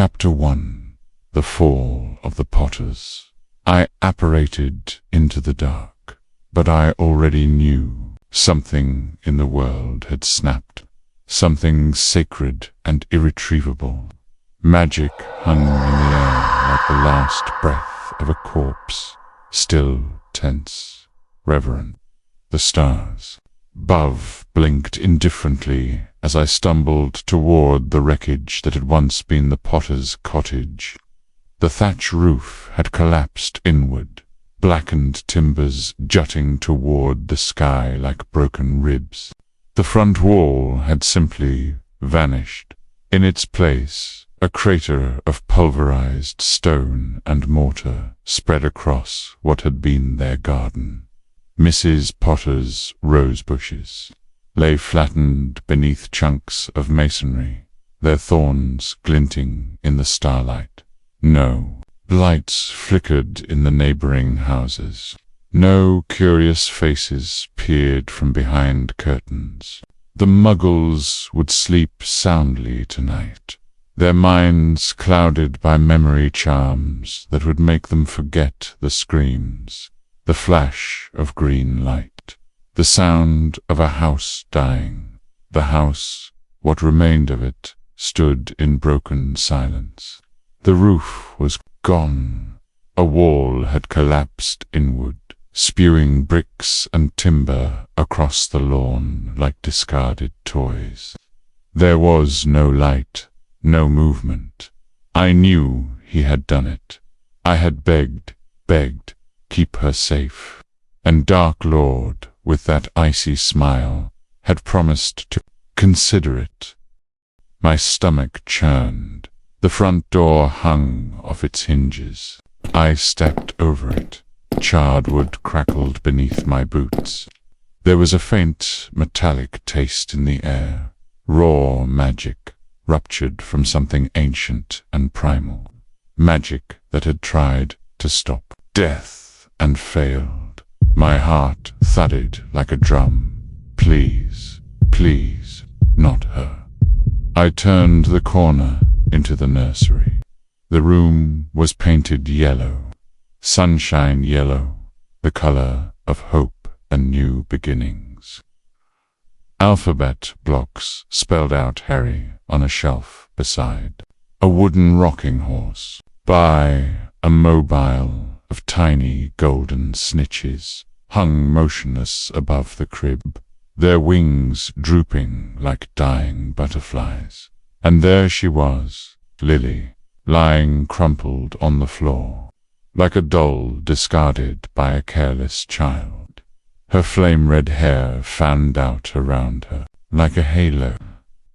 Chapter 1. The Fall of the Potters. I apparated into the dark, but I already knew something in the world had snapped, something sacred and irretrievable. Magic hung in the air like the last breath of a corpse, still, tense, reverent. The stars above blinked indifferently as I stumbled toward the wreckage that had once been the Potter's cottage. The thatch roof had collapsed inward, blackened timbers jutting toward the sky like broken ribs. The front wall had simply vanished. In its place, a crater of pulverized stone and mortar spread across what had been their garden. Mrs. Potter's rose bushes lay flattened beneath chunks of masonry, their thorns glinting in the starlight. No lights flickered in the neighboring houses. No curious faces peered from behind curtains. The Muggles would sleep soundly tonight, their minds clouded by memory charms that would make them forget the screams, the flash of green light, the sound of a house dying. The house, what remained of it, stood in broken silence. The roof was gone. A wall had collapsed inward, spewing bricks and timber across the lawn like discarded toys. There was no light, no movement. I knew he had done it. I had begged, keep her safe. And Dark Lord, with that icy smile, had promised to consider it. My stomach churned. The front door hung off its hinges. I stepped over it. Charred wood crackled beneath my boots. There was a faint metallic taste in the air. Raw magic, ruptured from something ancient and primal. Magic that had tried to stop death and failed. My heart thudded like a drum. Please, please, not her. I turned the corner into the nursery. The room was painted yellow, sunshine yellow, the color of hope and new beginnings. Alphabet blocks spelled out Harry on a shelf beside. A wooden rocking horse. By a mobile of tiny golden snitches hung motionless above the crib, their wings drooping like dying butterflies. And there she was, Lily, lying crumpled on the floor, like a doll discarded by a careless child. Her flame-red hair fanned out around her like a halo.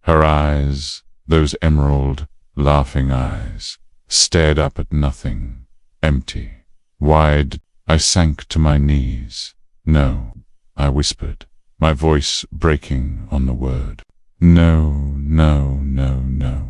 Her eyes, those emerald, laughing eyes, stared up at nothing, empty, wide. I sank to my knees. No, I whispered, my voice breaking on the word. No, no, no, no.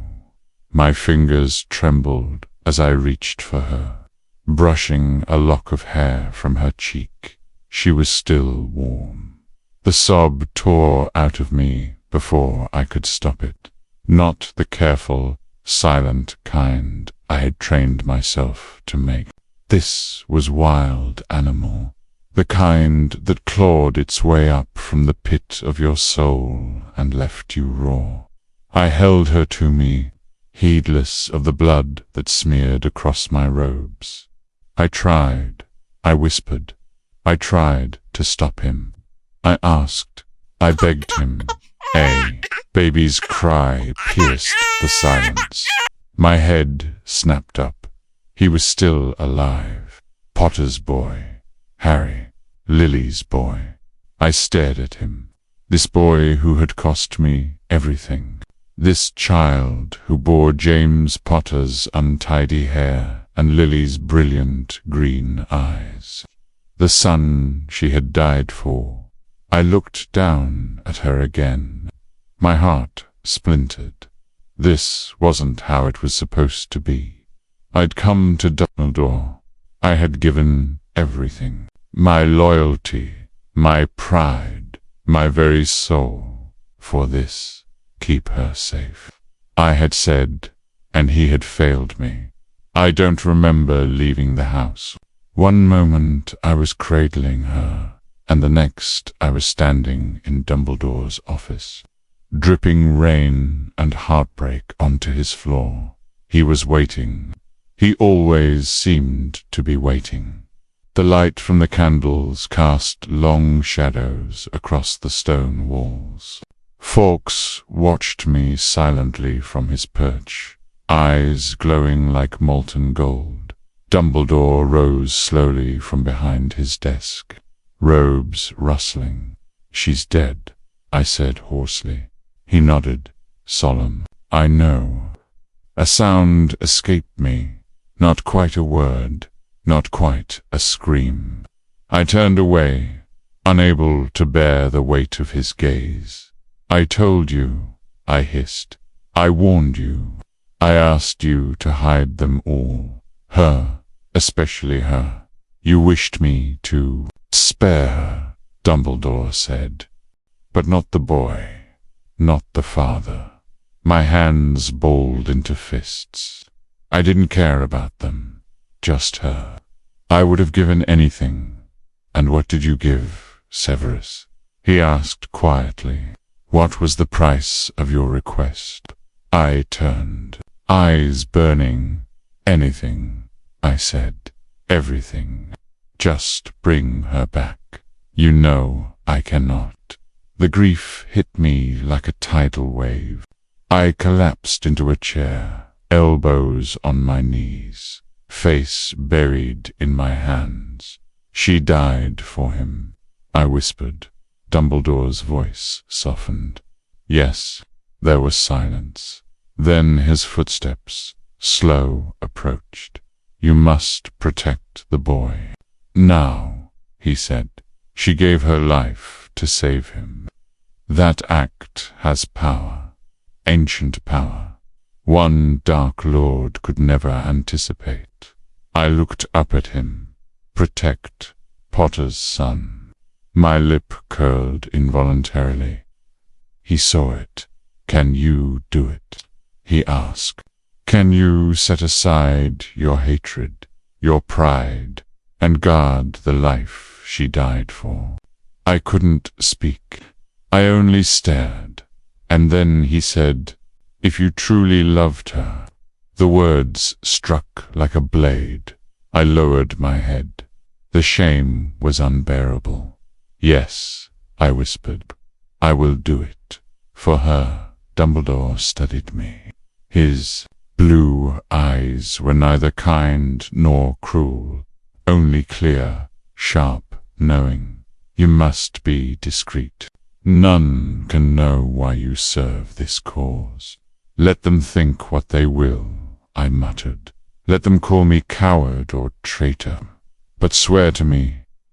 My fingers trembled as I reached for her, brushing a lock of hair from her cheek. She was still warm. The sob tore out of me before I could stop it. Not the careful, silent kind I had trained myself to make. This was wild animal, the kind that clawed its way up from the pit of your soul and left you raw. I held her to me, heedless of the blood that smeared across my robes. I tried, I whispered, I tried to stop him. I asked, I begged him. A baby's cry pierced the silence. My head snapped up. He was still alive. Potter's boy. Harry. Lily's boy. I stared at him. This boy who had cost me everything. This child who bore James Potter's untidy hair and Lily's brilliant green eyes. The son she had died for. I looked down at her again. My heart splintered. This wasn't how it was supposed to be. I'd come to Dumbledore. I had given everything. My loyalty, my pride, my very soul, for this. Keep her safe. I had said and he had failed me. I don't remember leaving the house. One moment I was cradling her, and the next I was standing in Dumbledore's office, dripping rain and heartbreak onto his floor. He was waiting. He always seemed to be waiting. The light from the candles cast long shadows across the stone walls. Fawkes watched me silently from his perch, eyes glowing like molten gold. Dumbledore rose slowly from behind his desk, robes rustling. "She's dead," I said hoarsely. He nodded, solemn. "I know." A sound escaped me, not quite a word, not quite a scream. I turned away, unable to bear the weight of his gaze. "I told you," I hissed. "I warned you. I asked you to hide them all. Her, especially her. You wished me to spare her," Dumbledore said. "But not the boy, not the father." My hands balled into fists. I didn't care about them, just her. I would have given anything. "And what did you give, Severus?" he asked quietly. "What was the price of your request?" I turned, eyes burning. "Anything," I said. "Everything. Just bring her back. You know I cannot." The grief hit me like a tidal wave. I collapsed into a chair, elbows on my knees, face buried in my hands. "She died for him," I whispered. Dumbledore's voice softened. "Yes." There was silence. Then his footsteps, slow, approached. "You must protect the boy." "Now," he said. "She gave her life to save him. That act has power, ancient power, one Dark Lord could never anticipate." I looked up at him. "Protect Potter's son." My lip curled involuntarily. He saw it. "Can you do it?" he asked. "Can you set aside your hatred, your pride, and guard the life she died for?" I couldn't speak. I only stared. And then he said, "If you truly loved her." The words struck like a blade. I lowered my head. The shame was unbearable. "Yes," I whispered. "I will do it. For her." Dumbledore studied me. His blue eyes were neither kind nor cruel, only clear, sharp, knowing. "You must be discreet. None can know why you serve this cause." "Let them think what they will," I muttered. "Let them call me coward or traitor. But swear to me."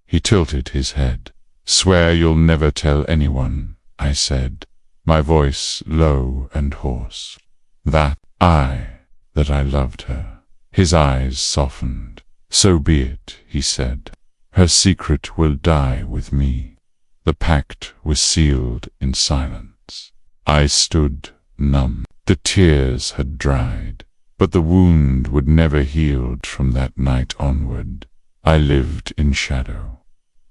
He tilted his head. "Swear you'll never tell anyone," I said, my voice low and hoarse. That I loved her." His eyes softened. "So be it," he said. "Her secret will die with me." The pact was sealed in silence. I stood numb. The tears had dried, but the wound would never healed from that night onward. I lived in shadow.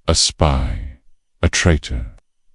A spy, a traitor,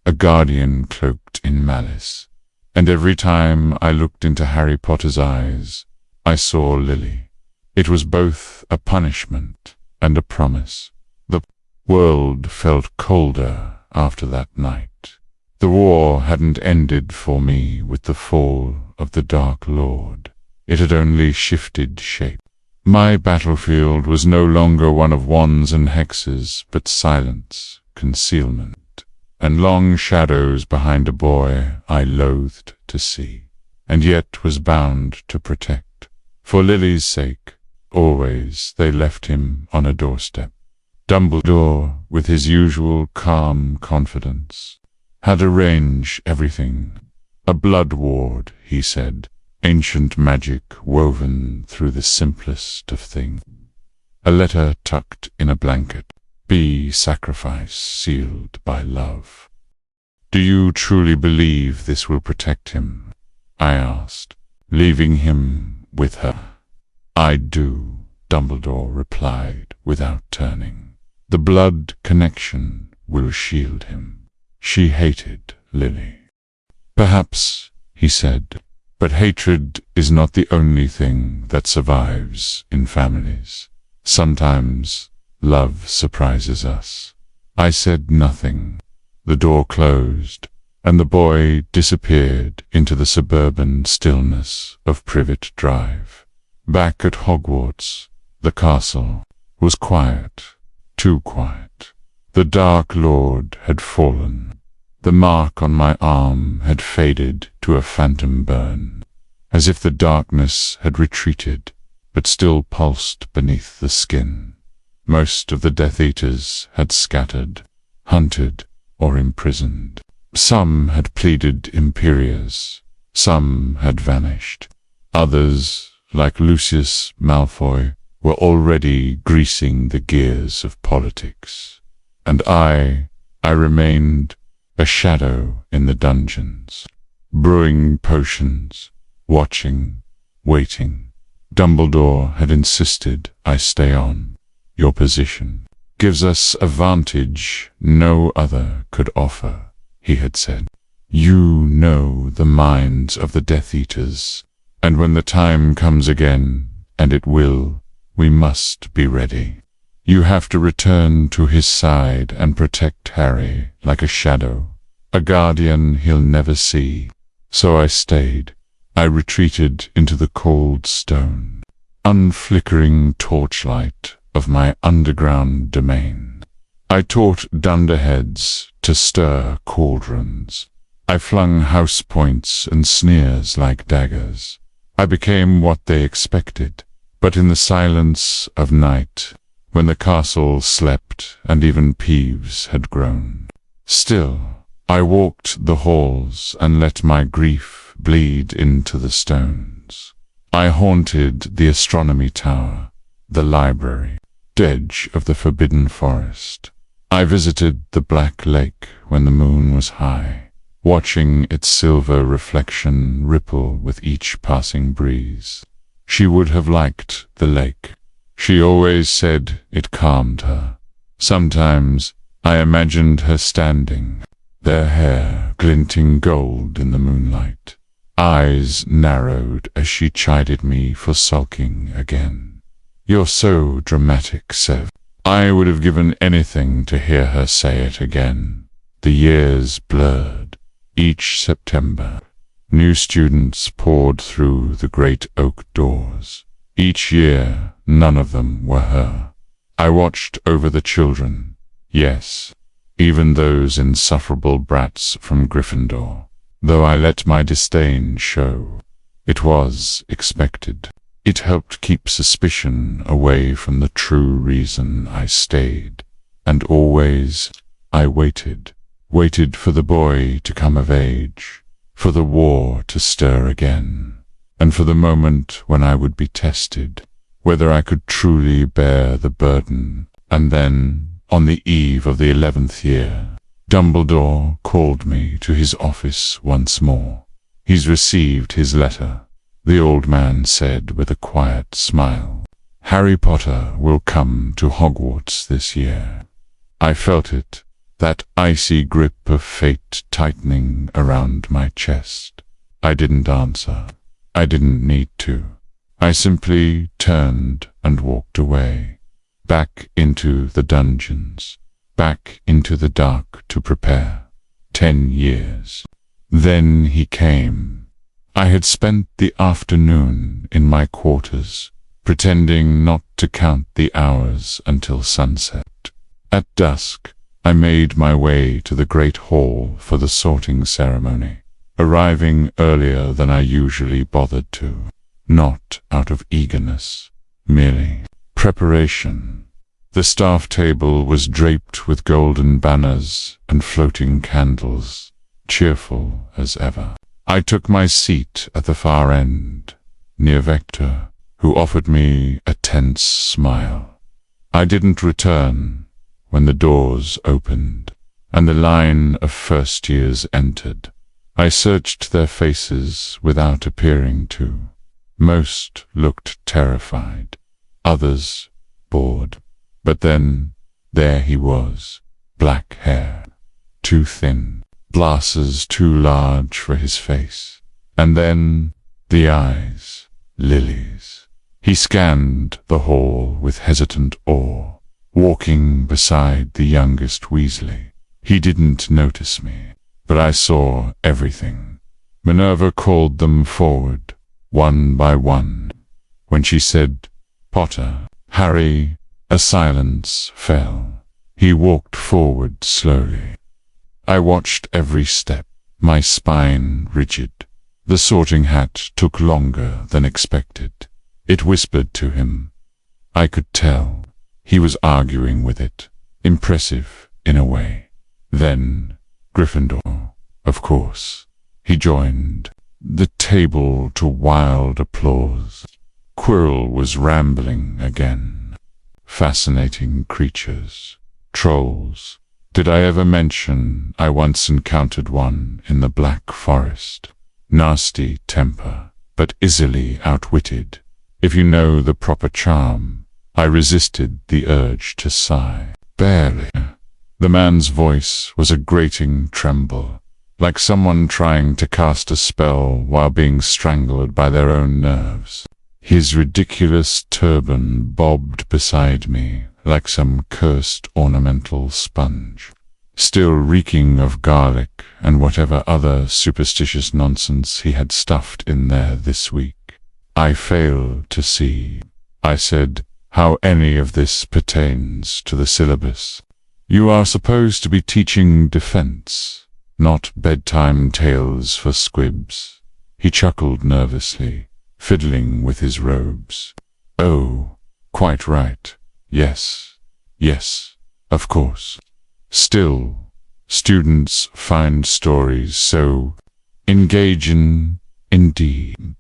a guardian cloaked in malice. And every time I looked into Harry Potter's eyes, I saw Lily. It was both a punishment and a promise. The world felt colder after that night. The war hadn't ended for me with the fall of the Dark Lord. It had only shifted shape. My battlefield was no longer one of wands and hexes, but silence, concealment, and long shadows behind a boy I loathed to see, and yet was bound to protect. For Lily's sake, always they left him on a doorstep. Dumbledore, with his usual calm confidence, had arranged everything. A blood ward, he said, ancient magic woven through the simplest of things. A letter tucked in a blanket. Be sacrifice sealed by love. "Do you truly believe this will protect him?" I asked. "Leaving him with her. "I do," Dumbledore replied without turning. "The blood connection will shield him." She hated Lily. "Perhaps," he said, "but hatred is not the only thing that survives in families. Sometimes love surprises us." I said nothing. The door closed, and the boy disappeared into the suburban stillness of Privet Drive. Back at Hogwarts, the castle was quiet, too quiet. The Dark Lord had fallen. The mark on my arm had faded to a phantom burn, as if the darkness had retreated, but still pulsed beneath the skin. Most of the Death Eaters had scattered, hunted, or imprisoned. Some had pleaded imperious, some had vanished. Others, like Lucius Malfoy, were already greasing the gears of politics. And I remained a shadow in the dungeons, brewing potions, watching, waiting. Dumbledore had insisted I stay on. "Your position gives us a vantage no other could offer," he had said. "You know the minds of the Death Eaters, and when the time comes again, and it will, we must be ready. You have to return to his side and protect Harry like a shadow, a guardian he'll never see." So I stayed. I retreated into the cold stone, unflickering torchlight of my underground domain. I taught dunderheads to stir cauldrons. I flung house points and sneers like daggers. I became what they expected, but in the silence of night, when the castle slept and even Peeves had grown. Still, I walked the halls and let my grief bleed into the stones. I haunted the astronomy tower, the library, edge of the forbidden forest. I visited the Black Lake when the moon was high, watching its silver reflection ripple with each passing breeze. She would have liked the lake. She always said it calmed her. Sometimes I imagined her standing, their hair glinting gold in the moonlight. Eyes narrowed as she chided me for sulking again. "You're so dramatic, Sev." I would have given anything to hear her say it again. The years blurred. Each September, new students poured through the great oak doors. Each year, none of them were her. I watched over the children, yes, even those insufferable brats from Gryffindor, though I let my disdain show. It was expected. It helped keep suspicion away from the true reason I stayed. And always I waited for the boy to come of age, for the war to stir again, and for the moment when I would be tested, whether I could truly bear the burden. And then, on the eve of the 11th year, Dumbledore called me to his office once more. "He's received his letter," the old man said with a quiet smile. "Harry Potter will come to Hogwarts this year." I felt it, that icy grip of fate tightening around my chest. I didn't answer. I didn't need to. I simply turned and walked away, back into the dungeons, back into the dark to prepare. 10 years. Then he came. I had spent the afternoon in my quarters, pretending not to count the hours until sunset. At dusk, I made my way to the great hall for the sorting ceremony, arriving earlier than I usually bothered to, not out of eagerness, merely preparation. The staff table was draped with golden banners and floating candles, cheerful as ever. I took my seat at the far end, near Vector, who offered me a tense smile. I didn't return when the doors opened, and the line of first years entered. I searched their faces without appearing to. Most looked terrified, others bored. But then, there he was, black hair, too thin, glasses too large for his face. And then, the eyes, lilies. He scanned the hall with hesitant awe, walking beside the youngest Weasley. He didn't notice me, but I saw everything. Minerva called them forward, one by one. When she said, "Potter, Harry," a silence fell. He walked forward slowly. I watched every step, my spine rigid. The sorting hat took longer than expected. It whispered to him. I could tell. He was arguing with it, impressive in a way. Then, Gryffindor, of course. He joined the table to wild applause. Quill was rambling again. Fascinating creatures. Trolls. Did I ever mention I once encountered one in the Black Forest? Nasty temper, but easily outwitted. If you know the proper charm. I resisted the urge to sigh. Barely. The man's voice was a grating tremble, like someone trying to cast a spell while being strangled by their own nerves. His ridiculous turban bobbed beside me like some cursed ornamental sponge, still reeking of garlic and whatever other superstitious nonsense he had stuffed in there this week. I failed to see, I said, how any of this pertains to the syllabus. You are supposed to be teaching defense, not bedtime tales for squibs. He chuckled nervously, fiddling with his robes. Oh, quite right. Yes, of course. Still, students find stories so engaging indeed.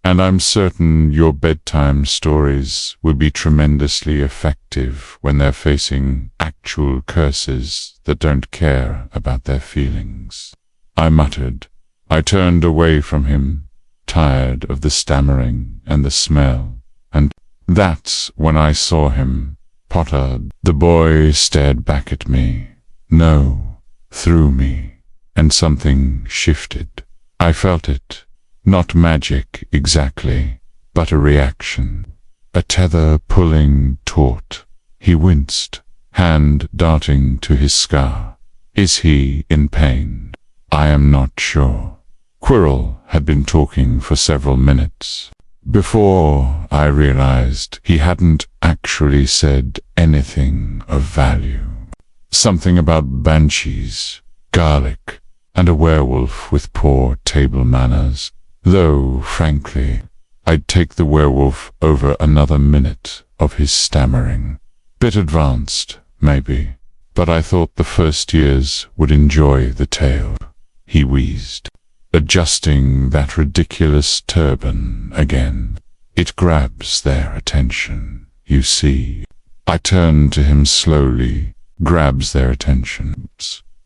And I'm certain your bedtime stories will be tremendously effective when they're facing actual curses that don't care about their feelings. I muttered. I turned away from him, tired of the stammering and the smell, and that's when I saw him. Potter, the boy stared back at me. No, through me, and something shifted. I felt it. Not magic exactly, but a reaction. A tether pulling taut. He winced, hand darting to his scar. Is he in pain? I am not sure. Quirrell had been talking for several minutes. Before I realized he hadn't actually said anything of value. Something about banshees, garlic, and a werewolf with poor table manners. Though, frankly, I'd take the werewolf over another minute of his stammering. Bit advanced, maybe, but I thought the first years would enjoy the tale. He wheezed, adjusting that ridiculous turban again. It grabs their attention, you see. I turned to him slowly, grabs their attention.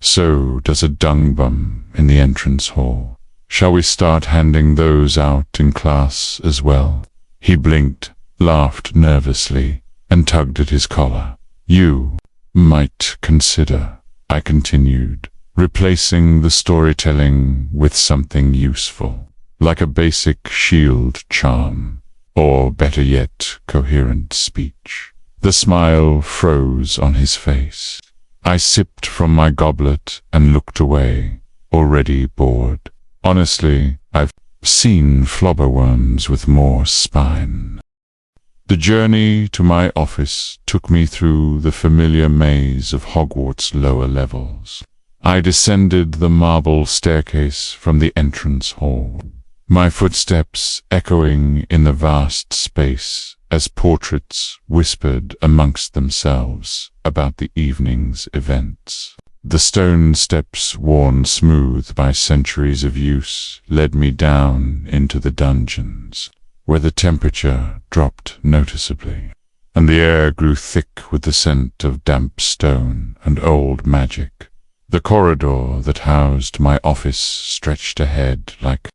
So does a dung bum in the entrance hall. Shall we start handing those out in class as well? He blinked, laughed nervously, and tugged at his collar. You might consider, I continued, replacing the storytelling with something useful, like a basic shield charm, or better yet, coherent speech. The smile froze on his face. I sipped from my goblet and looked away, already bored. Honestly, I've seen flobberworms with more spine. The journey to my office took me through the familiar maze of Hogwarts' lower levels. I descended the marble staircase from the entrance hall, my footsteps echoing in the vast space as portraits whispered amongst themselves about the evening's events. The stone steps, worn smooth by centuries of use, led me down into the dungeons, where the temperature dropped noticeably, and the air grew thick with the scent of damp stone and old magic. The corridor that housed my office stretched ahead like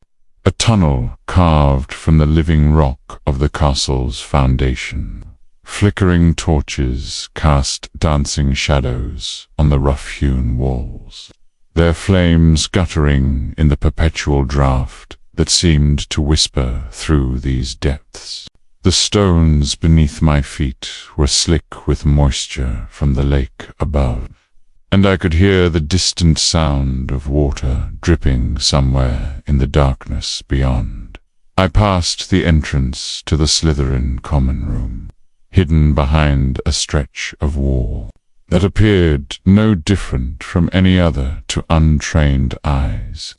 a tunnel carved from the living rock of the castle's foundation. Flickering torches cast dancing shadows on the rough-hewn walls, their flames guttering in the perpetual draught that seemed to whisper through these depths. The stones beneath my feet were slick with moisture from the lake above, and I could hear the distant sound of water dripping somewhere in the darkness beyond. I passed the entrance to the Slytherin common room, hidden behind a stretch of wall that appeared no different from any other to untrained eyes.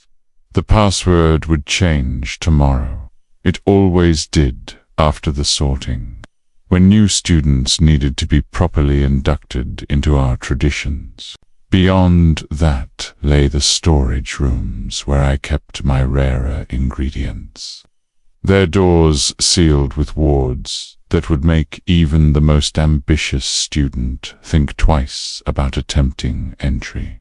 The password would change tomorrow. It always did after the sorting, when new students needed to be properly inducted into our traditions. Beyond that lay the storage rooms where I kept my rarer ingredients, their doors sealed with wards that would make even the most ambitious student think twice about attempting entry.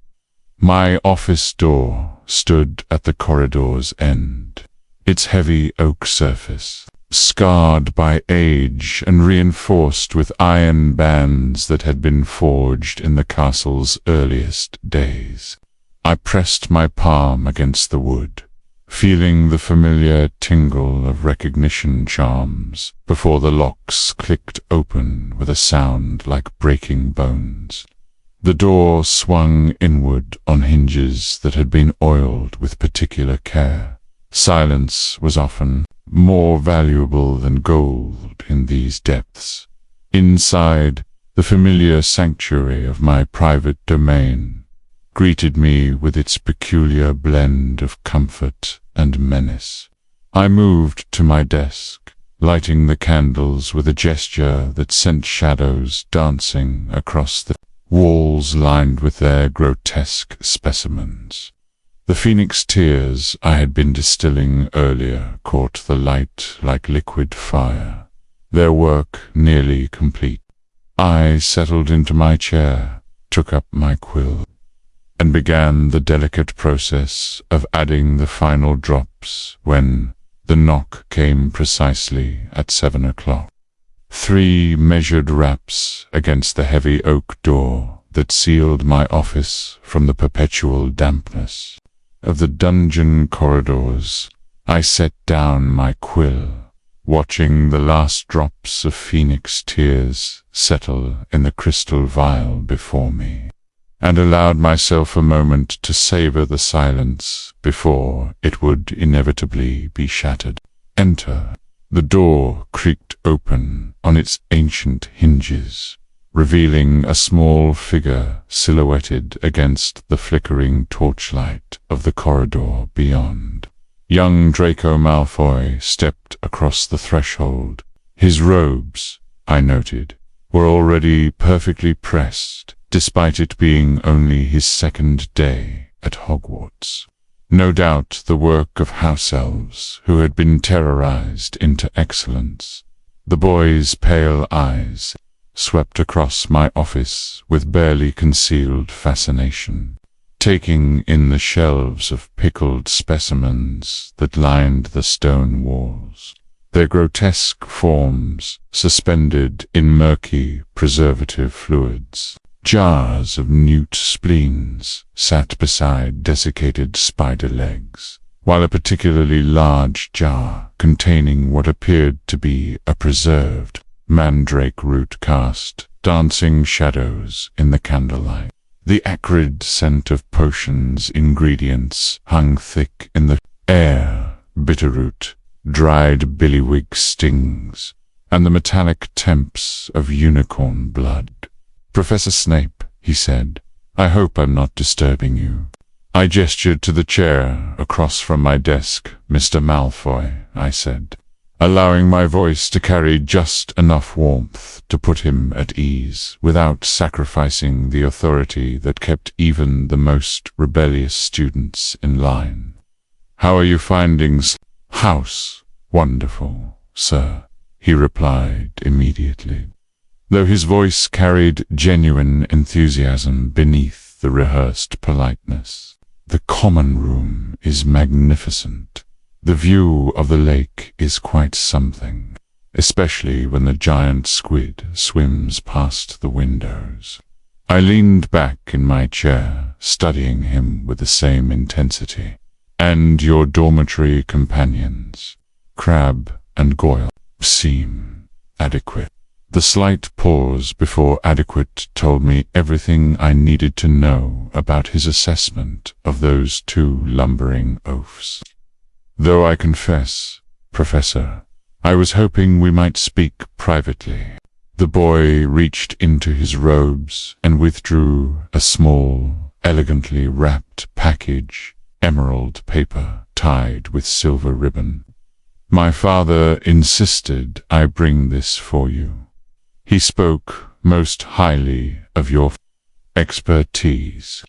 My office door stood at the corridor's end, its heavy oak surface scarred by age and reinforced with iron bands that had been forged in the castle's earliest days. I pressed my palm against the wood, feeling the familiar tingle of recognition charms before the locks clicked open with a sound like breaking bones. The door swung inward on hinges that had been oiled with particular care. Silence was often more valuable than gold in these depths. Inside, the familiar sanctuary of my private domain greeted me with its peculiar blend of comfort and menace. I moved to my desk, lighting the candles with a gesture that sent shadows dancing across the walls lined with their grotesque specimens. The phoenix tears I had been distilling earlier caught the light like liquid fire, their work nearly complete. I settled into my chair, took up my quill, and began the delicate process of adding the final drops when the knock came precisely at 7 o'clock. 3 measured raps against the heavy oak door that sealed my office from the perpetual dampness of the dungeon corridors. I set down my quill, watching the last drops of phoenix tears settle in the crystal vial before me, and allowed myself a moment to savor the silence before it would inevitably be shattered. Enter. The door creaked open on its ancient hinges, revealing a small figure silhouetted against the flickering torchlight of the corridor beyond. Young Draco Malfoy stepped across the threshold. His robes, I noted, were already perfectly pressed, despite it being only his second day at Hogwarts. No doubt the work of house elves who had been terrorized into excellence. The boy's pale eyes swept across my office with barely concealed fascination, taking in the shelves of pickled specimens that lined the stone walls, their grotesque forms suspended in murky preservative fluids. Jars of newt spleens sat beside desiccated spider legs, while a particularly large jar containing what appeared to be a preserved mandrake root cast dancing shadows in the candlelight. The acrid scent of potions ingredients hung thick in the air, bitterroot, dried billywig stings, and the metallic temps of unicorn blood. "Professor Snape," he said, "I hope I'm not disturbing you." I gestured to the chair across from my desk. "Mr. Malfoy," I said, allowing my voice to carry just enough warmth to put him at ease without sacrificing the authority that kept even the most rebellious students in line. "How are you finding house?" "Wonderful, sir," he replied immediately, though his voice carried genuine enthusiasm beneath the rehearsed politeness. "The common room is magnificent. The view of the lake is quite something, especially when the giant squid swims past the windows. I leaned back in my chair, studying him with the same intensity. And your dormitory companions, Crab and Goyle, seem adequate. The slight pause before adequate told me everything I needed to know about his assessment of those two lumbering oafs. Though I confess, Professor, I was hoping we might speak privately. The boy reached into his robes and withdrew a small, elegantly wrapped package, emerald paper tied with silver ribbon. My father insisted I bring this for you. He spoke most highly of your expertise.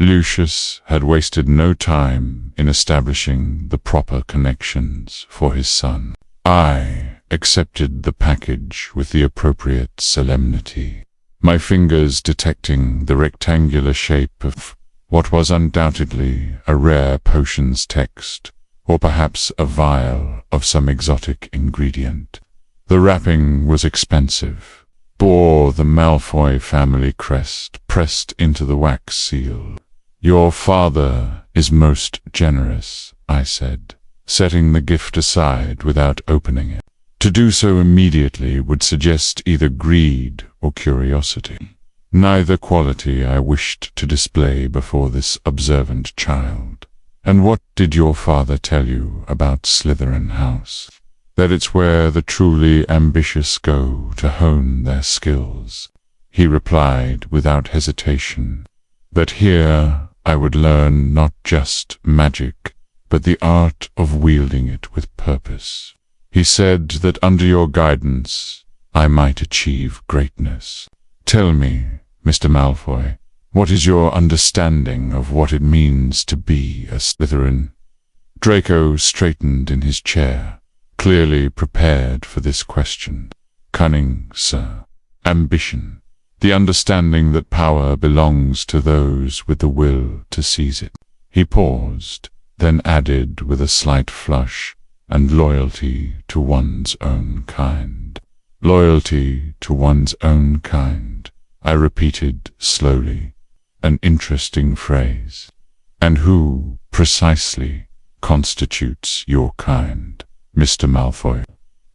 Lucius had wasted no time in establishing the proper connections for his son. I accepted the package with the appropriate solemnity, my fingers detecting the rectangular shape of what was undoubtedly a rare potions text, or perhaps a vial of some exotic ingredient. The wrapping was expensive, bore the Malfoy family crest pressed into the wax seal. Your father is most generous, I said, setting the gift aside without opening it. To do so immediately would suggest either greed or curiosity, neither quality I wished to display before this observant child. And what did your father tell you about Slytherin House? That it's where the truly ambitious go to hone their skills. He replied without hesitation, that here I would learn not just magic, but the art of wielding it with purpose. He said that under your guidance I might achieve greatness. Tell me, Mr. Malfoy, what is your understanding of what it means to be a Slytherin? Draco straightened in his chair, clearly prepared for this question. Cunning, sir. Ambition. The understanding that power belongs to those with the will to seize it. He paused, then added with a slight flush, and loyalty to one's own kind. Loyalty to one's own kind, I repeated slowly. An interesting phrase. And who, precisely, constitutes your kind, Mr. Malfoy?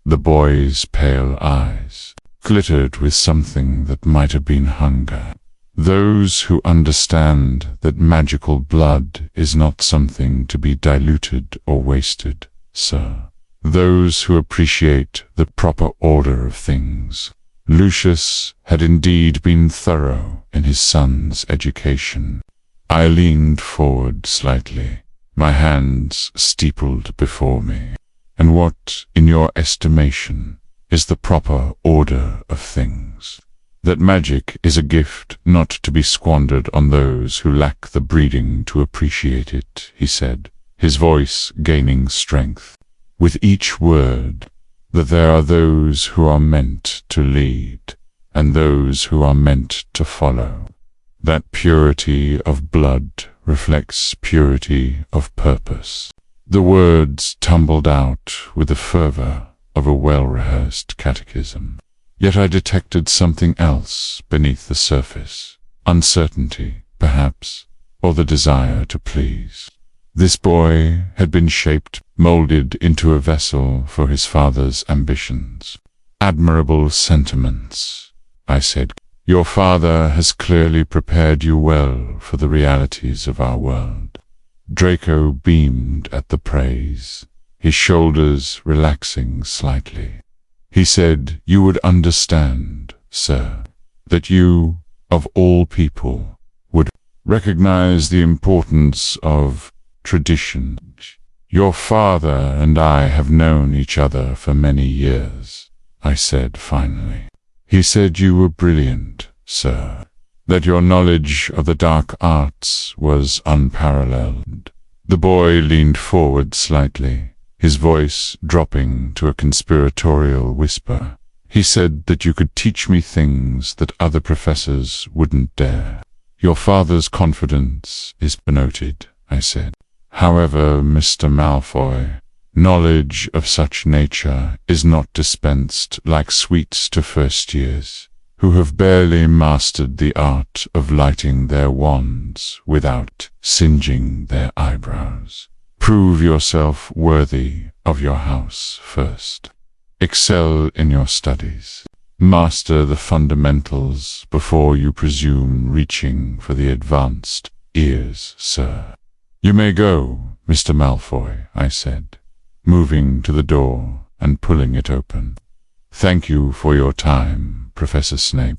The boy's pale eyes glittered with something that might have been hunger. Those who understand that magical blood is not something to be diluted or wasted, sir. Those who appreciate the proper order of things. Lucius had indeed been thorough in his son's education. I leaned forward slightly, my hands steepled before me. And what, in your estimation, is the proper order of things? That magic is a gift not to be squandered on those who lack the breeding to appreciate it, he said, his voice gaining strength. With each word, that there are those who are meant to lead, and those who are meant to follow. That purity of blood reflects purity of purpose. The words tumbled out with the fervor of a well-rehearsed catechism. Yet I detected something else beneath the surface. Uncertainty, perhaps, or the desire to please. This boy had been shaped, molded into a vessel for his father's ambitions. Admirable sentiments, I said. Your father has clearly prepared you well for the realities of our world. Draco beamed at the praise, his shoulders relaxing slightly. He said you would understand, sir, that you, of all people, would recognize the importance of tradition. Your father and I have known each other for many years, I said finally. He said you were brilliant, sir, that your knowledge of the dark arts was unparalleled. The boy leaned forward slightly, his voice dropping to a conspiratorial whisper. He said that you could teach me things that other professors wouldn't dare. Your father's confidence is noted, I said. However, Mr. Malfoy, knowledge of such nature is not dispensed like sweets to first years, who have barely mastered the art of lighting their wands without singeing their eyebrows. Prove yourself worthy of your house first. Excel in your studies. Master the fundamentals before you presume reaching for the advanced ears, sir. You may go, Mr. Malfoy, I said, moving to the door and pulling it open. Thank you for your time, Professor Snape.